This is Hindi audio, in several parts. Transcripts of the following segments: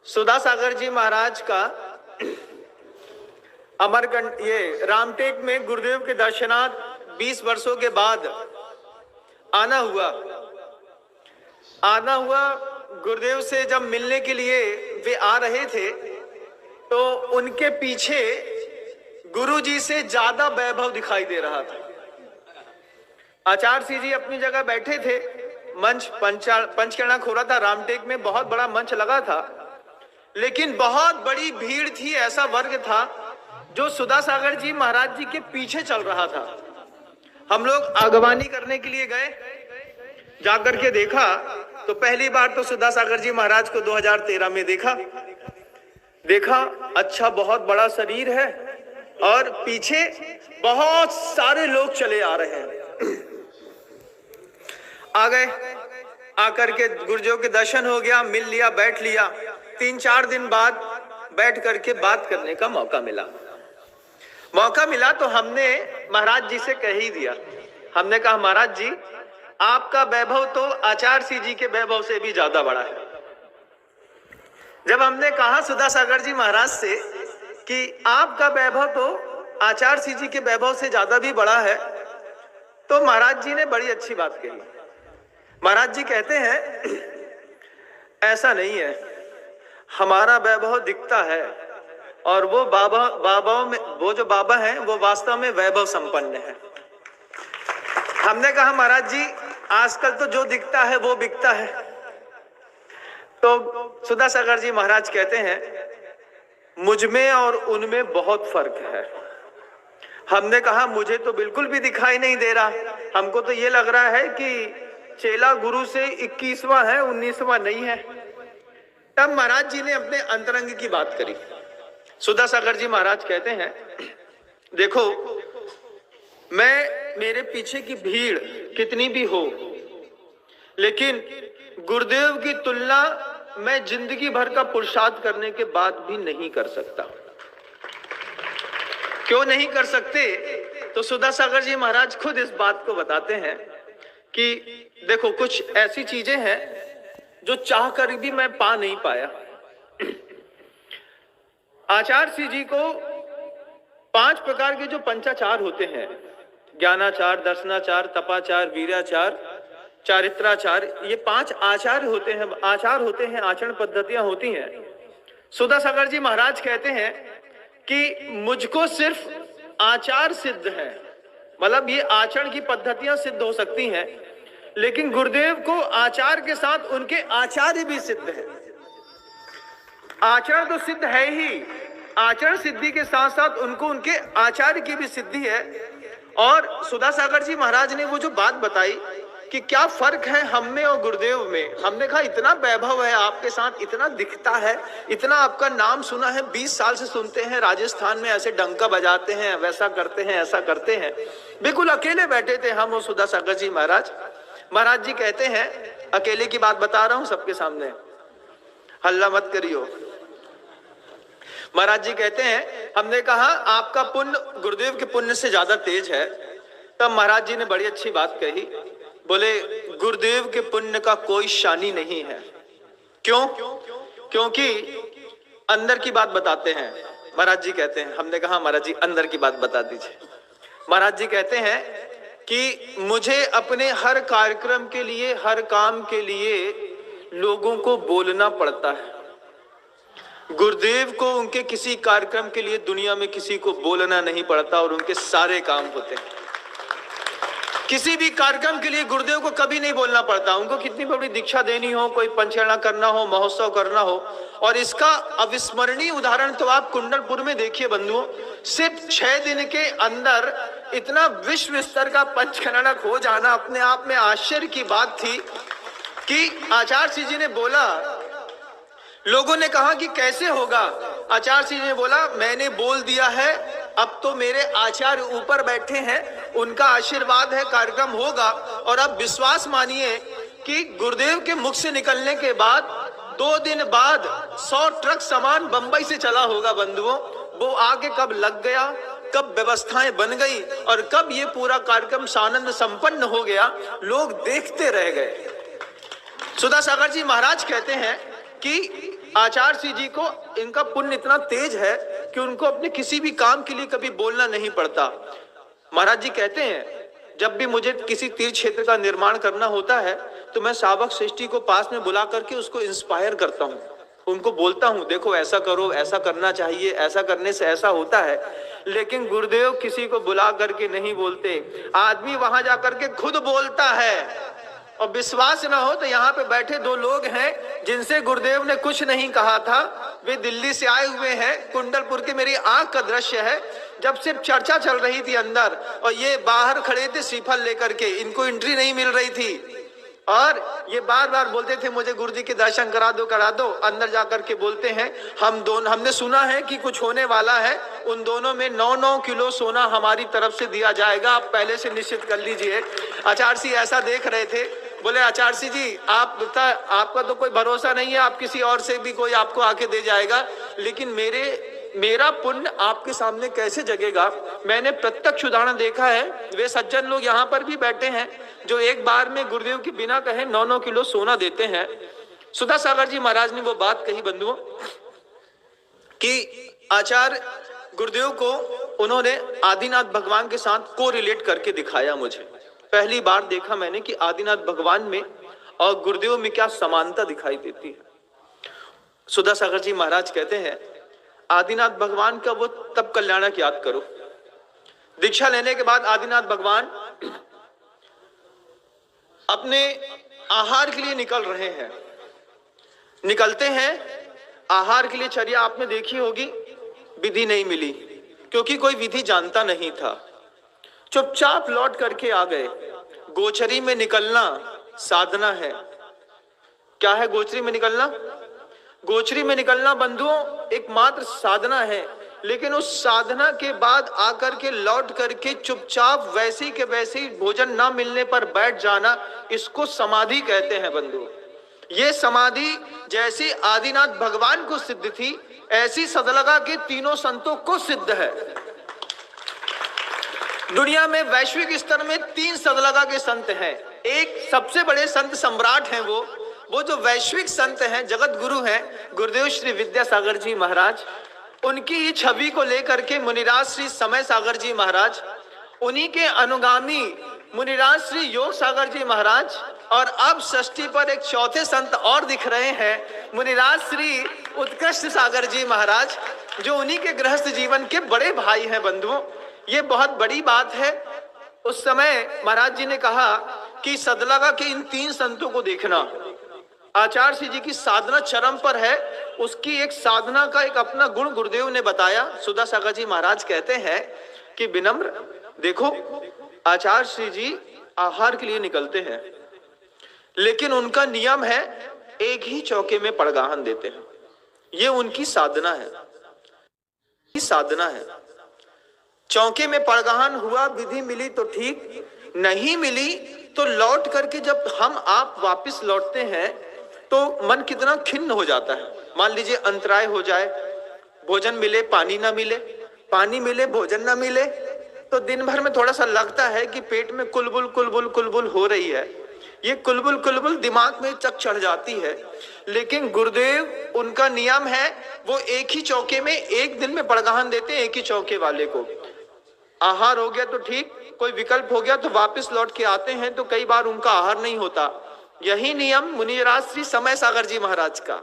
सुधा सागर जी महाराज का अमरकंट ये रामटेक में गुरुदेव के दर्शनार्थ 20 वर्षों के बाद आना हुआ। गुरुदेव से जब मिलने के लिए वे आ रहे थे तो उनके पीछे गुरुजी से ज्यादा वैभव दिखाई दे रहा था। आचार्य सिंह जी अपनी जगह बैठे थे, मंच पंचकर्णा खोरा था, रामटेक में बहुत बड़ा मंच लगा था, लेकिन बहुत बड़ी भीड़ थी। ऐसा वर्ग था जो सुधा सागर जी महाराज जी के पीछे चल रहा था। हम लोग आगवानी करने के लिए गए, जाकर के देखा तो पहली बार तो सुधा सागर जी महाराज को 2013 में देखा अच्छा बहुत बड़ा शरीर है और पीछे बहुत सारे लोग चले आ रहे हैं। आ गए, आकर के गुरुदेव के दर्शन हो गया, मिल लिया, बैठ लिया। 3-4 दिन बाद बैठ करके बात करने का मौका मिला तो हमने महाराज जी से कह ही दिया। हमने कहा महाराज जी आपका वैभव तो आचार्य सिंह जी के वैभव से भी ज्यादा बड़ा है। जब हमने कहा सुधा सागर जी महाराज से कि आपका वैभव तो आचार्य सिंह जी के वैभव से ज्यादा भी बड़ा है, तो महाराज जी ने बड़ी अच्छी बात कही। महाराज जी कहते हैं ऐसा नहीं है, हमारा वैभव दिखता है और वो बाबा में वो जो बाबा हैं वो वास्तव में वैभव संपन्न है। हमने कहा महाराज जी आजकल तो जो दिखता है वो बिकता है। तो सुधा सागर जी महाराज कहते हैं मुझ में और उनमें बहुत फर्क है। हमने कहा मुझे तो बिल्कुल भी दिखाई नहीं दे रहा, हमको तो ये लग रहा है कि चेला गुरु से 21वां है, 19वां नहीं है। तब महाराज जी ने अपने अंतरंग की बात करी। सुधा सागर जी महाराज कहते हैं देखो मेरे पीछे की भीड़ कितनी भी हो, लेकिन गुरुदेव की तुलना मैं जिंदगी भर का पुरुषार्थ करने के बाद भी नहीं कर सकता। क्यों नहीं कर सकते? तो सुधा सागर जी महाराज खुद इस बात को बताते हैं कि देखो कुछ ऐसी चीजें हैं जो चाह कर भी मैं पा नहीं पाया। आचार्य सिंह जी को 5 प्रकार के जो पंचाचार होते हैं, ज्ञानाचार, दर्शनाचार, तपाचार, वीराचार, चारित्राचार, ये 5 आचार होते हैं, आचरण पद्धतियां होती हैं। सुधा सागर जी महाराज कहते हैं कि मुझको सिर्फ आचार सिद्ध है, मतलब ये आचरण की पद्धतियां सिद्ध हो सकती हैं, लेकिन गुरुदेव को आचार के साथ उनके आचार्य भी सिद्ध है। आचरण तो सिद्ध है ही, आचरण सिद्धि के साथ साथ उनको उनके आचार्य की भी सिद्धि है। और सुधा सागर जी महाराज ने वो जो बात बताई कि क्या फर्क है हम में और गुरुदेव में। हमने कहा इतना वैभव है आपके साथ, इतना दिखता है, इतना आपका नाम सुना है, 20 साल से सुनते हैं, राजस्थान में ऐसे डंका बजाते हैं, वैसा करते हैं, ऐसा करते हैं। बिल्कुल अकेले बैठे थे हम और सुधा सागर जी महाराज। महाराज जी कहते हैं अकेले की बात बता रहा हूं सबके सामने, हल्ला मत करियो। महाराज जी कहते हैं हमने कहा आपका पुण्य गुरुदेव के पुण्य से ज्यादा तेज है। तब महाराज जी ने बड़ी अच्छी बात कही, बोले गुरुदेव के पुण्य का कोई शानी नहीं है। क्यों? क्योंकि अंदर की बात बताते हैं। महाराज जी कहते हैं, हमने कहा महाराज जी अंदर की बात बता दीजिए। महाराज जी कहते हैं कि मुझे अपने हर कार्यक्रम के लिए, हर काम के लिए लोगों को बोलना पड़ता है। गुरुदेव को उनके किसी कार्यक्रम के लिए दुनिया में किसी को बोलना नहीं पड़ता और उनके सारे काम होते हैं। किसी भी कार्यक्रम के लिए गुरुदेव को कभी नहीं बोलना पड़ता। उनको कितनी बड़ी दीक्षा देनी हो, कोई पंचकर्णा करना हो, महोत्सव करना हो, और इसका अविस्मरणीय उदाहरण तो आप कुंडलपुर में देखिए बंधुओं। सिर्फ 6 दिन के अंदर इतना विश्व स्तर का पंचकर्णा हो जाना अपने आप में आश्चर्य की बात थी कि आचार्य सिंह जी ने बोला, लोगों ने कहा कि कैसे होगा। आचार्य सिंह जी ने बोला मैंने बोल दिया है, अब तो मेरे आचार्य ऊपर बैठे हैं, उनका आशीर्वाद है, कार्यक्रम होगा। और अब विश्वास मानिए कि गुरुदेव के मुख से निकलने के बाद 2 दिन बाद 100 ट्रक सामान बंबई से चला होगा बंधुओं। वो आगे कब लग गया, कब व्यवस्थाएं बन गई और कब ये पूरा कार्यक्रम सानंद संपन्न हो गया, लोग देखते रह गए। सुधा सागर जी महाराज कहते हैं कि आचार्य सिंह जी को इनका पुण्य इतना तेज है कि उनको अपने किसी भी काम के लिए कभी बोलना नहीं पड़ता। महाराज जी कहते हैं, जब भी मुझे किसी तीर्थ क्षेत्र का निर्माण करना होता है तो मैं सावक श्रेष्ठी को पास में बुला करके उसको इंस्पायर करता हूँ, उनको बोलता हूँ देखो ऐसा करो, ऐसा करना चाहिए, ऐसा करने से ऐसा होता है। लेकिन गुरुदेव किसी को बुला करके नहीं बोलते, आदमी वहां जाकर के खुद बोलता है। और विश्वास ना हो तो यहाँ पे बैठे दो लोग हैं जिनसे गुरुदेव ने कुछ नहीं कहा था, वे दिल्ली से आए हुए हैं, कुंडलपुर के, मेरी आंख का दृश्य है। जब सिर्फ चर्चा चल रही थी अंदर और ये बाहर खड़े थे श्रीफल लेकर के, इनको एंट्री नहीं मिल रही थी और ये बार बार बोलते थे मुझे गुरु जी के दर्शन करा दो। अंदर जाकर के बोलते हैं हमने सुना है कि कुछ होने वाला है, उन दोनों में 9-9 किलो सोना हमारी तरफ से दिया जाएगा, आप पहले से निश्चित कर लीजिए। आचार्य सिंह ऐसा देख रहे थे, बोले आचार्य सिंह जी आपका तो कोई भरोसा नहीं है, आप किसी और से भी कोई आपको आके दे जाएगा, लेकिन मेरा पुण्य आपके सामने कैसे जगेगा। मैंने प्रत्यक्ष उदाहरण देखा है, वे सज्जन लोग यहाँ पर भी बैठे हैं जो एक बार में गुरुदेव के बिना कहे 9-9 किलो सोना देते हैं। सुधा सागर जी महाराज ने वो बात कही बंधुओं कि आचार्य गुरुदेव को उन्होंने आदिनाथ भगवान के साथ को रिलेट करके दिखाया। मुझे पहली बार देखा मैंने कि आदिनाथ भगवान में और गुरुदेव में क्या समानता दिखाई देती है। सुधा सागर जी महाराज कहते हैं आदिनाथ भगवान का वो तब कल्याणक याद करो। दीक्षा लेने के बाद आदिनाथ भगवान अपने आहार के लिए निकल रहे हैं, निकलते हैं आहार के लिए। चर्या आपने देखी होगी, विधि नहीं मिली क्योंकि कोई विधि जानता नहीं था, चुपचाप लौट करके आ गए। गोचरी में निकलना साधना है। क्या है गोचरी में निकलना? गोचरी में निकलना बंधुओं एकमात्र साधना है, लेकिन उस साधना के बाद आकर के लौट करके चुपचाप वैसी के वैसे ही भोजन ना मिलने पर बैठ जाना, इसको समाधि कहते हैं बंधुओं। ये समाधि जैसी आदिनाथ भगवान को सिद्ध थी, ऐसी सदलगा के तीनों संतों को सिद्ध है। दुनिया में वैश्विक स्तर में 3 सदलगा के संत हैं। एक सबसे बड़े संत सम्राट हैं, वो जो वैश्विक संत हैं, जगत गुरु हैं, गुरुदेव श्री विद्यासागर जी महाराज। उनकी ही छवि को लेकर के मुनिराज श्री समय सागर जी महाराज, उन्हीं के अनुगामी मुनिराज श्री योग सागर जी महाराज, और अब षष्ठी पर एक चौथे संत और दिख रहे हैं, मुनिराज श्री उत्कृष्ट सागर जी महाराज, जो उन्हीं के गृहस्थ जीवन के बड़े भाई हैं बंधुओं। ये बहुत बड़ी बात है। उस समय महाराज जी ने कहा कि सदलगा के इन 3 संतों को देखना। आचार्य सिंह जी की साधना चरम पर है, उसकी एक साधना का एक अपना गुण गुरुदेव ने बताया। सुधा सागर जी महाराज कहते हैं कि विनम्र देखो, आचार्य सिंह जी आहार के लिए निकलते हैं, लेकिन उनका नियम है एक ही चौके में पड़गाहन देते हैं। ये उनकी साधना है, साधना है। चौके में पड़गाहन हुआ, विधि मिली तो ठीक, नहीं मिली तो लौट करके जब हम आप वापस लौटते हैं तो मन कितना खिन्न हो जाता है। मान लीजिए अंतराय हो जाए, भोजन मिले पानी ना मिले, पानी मिले भोजन ना मिले, तो दिन भर में थोड़ा सा लगता है कि पेट में कुलबुल कुलबुल कुलबुल हो रही है। ये कुलबुल कुलबुल दिमाग में चक चढ़ जाती है। लेकिन गुरुदेव उनका नियम है, वो एक ही चौके में एक दिन में पड़गाहन देते हैं, एक ही चौके वाले को। आहार हो गया तो ठीक, कोई विकल्प हो गया तो वापस लौट के आते हैं, तो कई बार उनका आहार नहीं होता। यही नियम मुनिराज श्री समय सागर जी महाराज का,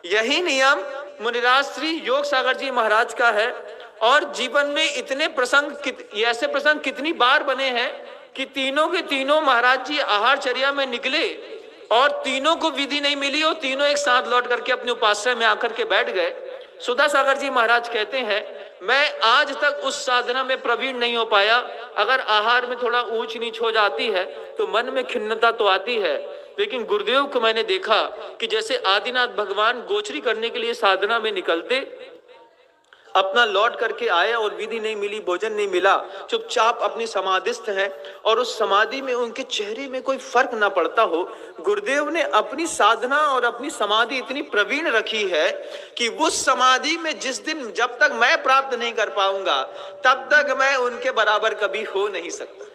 यही नियम मुनिराज श्री योग सागर जी महाराज का है। और जीवन में इतने प्रसंग, ऐसे प्रसंग कितनी बार बने हैं कि तीनों के तीनों महाराज जी आहारचर्या में निकले और तीनों को विधि नहीं मिली और तीनों एक साथ लौट करके अपने उपाश्रय में आकर के बैठ गए। सुधा सागर जी महाराज कहते हैं मैं आज तक उस साधना में प्रवीण नहीं हो पाया। अगर आहार में थोड़ा ऊंच नीच हो जाती है तो मन में खिन्नता तो आती है, लेकिन गुरुदेव को मैंने देखा कि जैसे आदिनाथ भगवान गोचरी करने के लिए साधना में निकलते, अपना लौट करके आए और विधि नहीं मिली, भोजन नहीं मिला, चुपचाप अपनी समाधिस्थ है और उस समाधि में उनके चेहरे में कोई फर्क ना पड़ता हो। गुरुदेव ने अपनी साधना और अपनी समाधि इतनी प्रवीण रखी है कि उस समाधि में जिस दिन जब तक मैं प्राप्त नहीं कर पाऊंगा तब तक मैं उनके बराबर कभी हो नहीं सकता।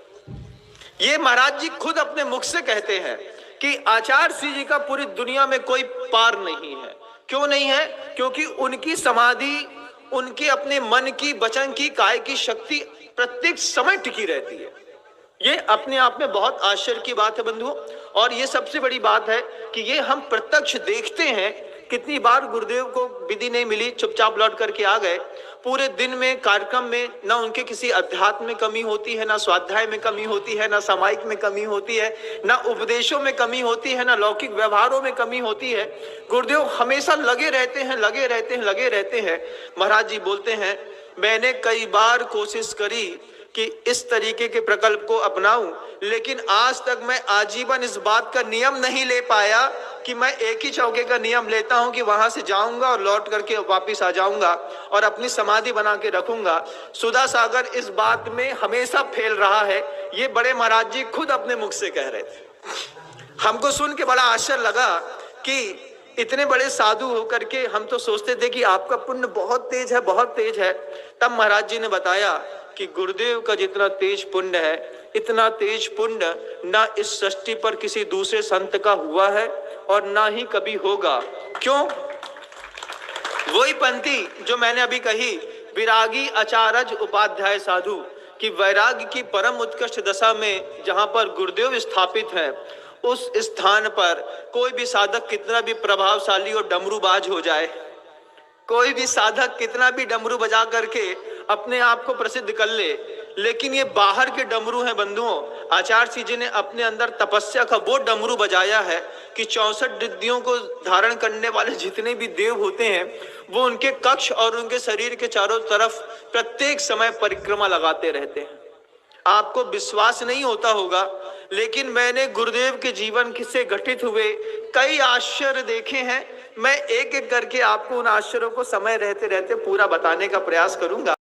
ये महाराज जी खुद अपने मुख से कहते हैं कि आचार्य सिंह जी का पूरी दुनिया में कोई पार नहीं है, क्यों नहीं है? क्योंकि उनकी समाधि, उनके अपने मन की, वचन की, काय की शक्ति प्रत्येक समय टिकी रहती है। ये अपने आप में बहुत आश्चर्य की बात है बंधुओं। और ये सबसे बड़ी बात है कि ये हम प्रत्यक्ष देखते हैं। कितनी बार गुरुदेव को विधि नहीं मिली, चुपचाप लौट करके आ गए। पूरे दिन में कार्यक्रम में ना उनके किसी अध्यात्म में कमी होती है, ना स्वाध्याय में कमी होती है, ना सामायिक में कमी होती है, ना उपदेशों में कमी होती है, ना लौकिक व्यवहारों में कमी होती है। गुरुदेव हमेशा लगे रहते हैं, लगे रहते हैं, लगे रहते हैं। महाराज जी बोलते हैं, मैंने कई बार कोशिश करी कि इस तरीके के प्रकल्प को अपनाऊं, लेकिन आज तक मैं आजीवन इस बात का नियम नहीं ले पाया कि मैं एक ही चौके का नियम लेता हूं कि वहां से जाऊंगा और लौट करके वापस आ जाऊंगा और अपनी समाधि बना के रखूंगा। सुधा सागर इस बात में हमेशा फेल रहा है। ये बड़े महाराज जी खुद अपने मुख से कह रहे थे। हमको सुन के बड़ा आश्चर्य लगा कि इतने बड़े साधु होकर के हम तो सोचते थे कि आपका पुण्य बहुत तेज है, बहुत तेज है। तब महाराज जी ने बताया कि गुरुदेव का जितना तेज पुण्य है, इतना तेज पुण्य ना इस सृष्टि पर किसी दूसरे संत का हुआ है और ना ही कभी होगा। क्यों? वही पंक्ति जो मैंने अभी कही, विरागी आचार्य उपाध्याय साधु, कि वैराग्य की परम उत्कृष्ट दशा में जहां पर गुरुदेव स्थापित हैं, उस स्थान पर कोई भी साधक कितना भी प्रभावशाली और डमरूबाज हो जाए, कोई भी साधक कितना भी डमरू बजा करके अपने आप को प्रसिद्ध कर ले, लेकिन ये बाहर के डमरू हैं बंधुओं। आचार्य जी ने अपने अंदर तपस्या का वो डमरू बजाया है कि 64 रिद्धियों को धारण करने वाले जितने भी देव होते हैं, वो उनके कक्ष और उनके शरीर के चारों तरफ प्रत्येक समय परिक्रमा लगाते रहते हैं। आपको विश्वास नहीं होता होगा, लेकिन मैंने गुरुदेव के जीवन से घटित हुए कई आश्चर्य देखे हैं। मैं एक एक करके आपको उन आश्चर्यों को समय रहते रहते पूरा बताने का प्रयास करूंगा।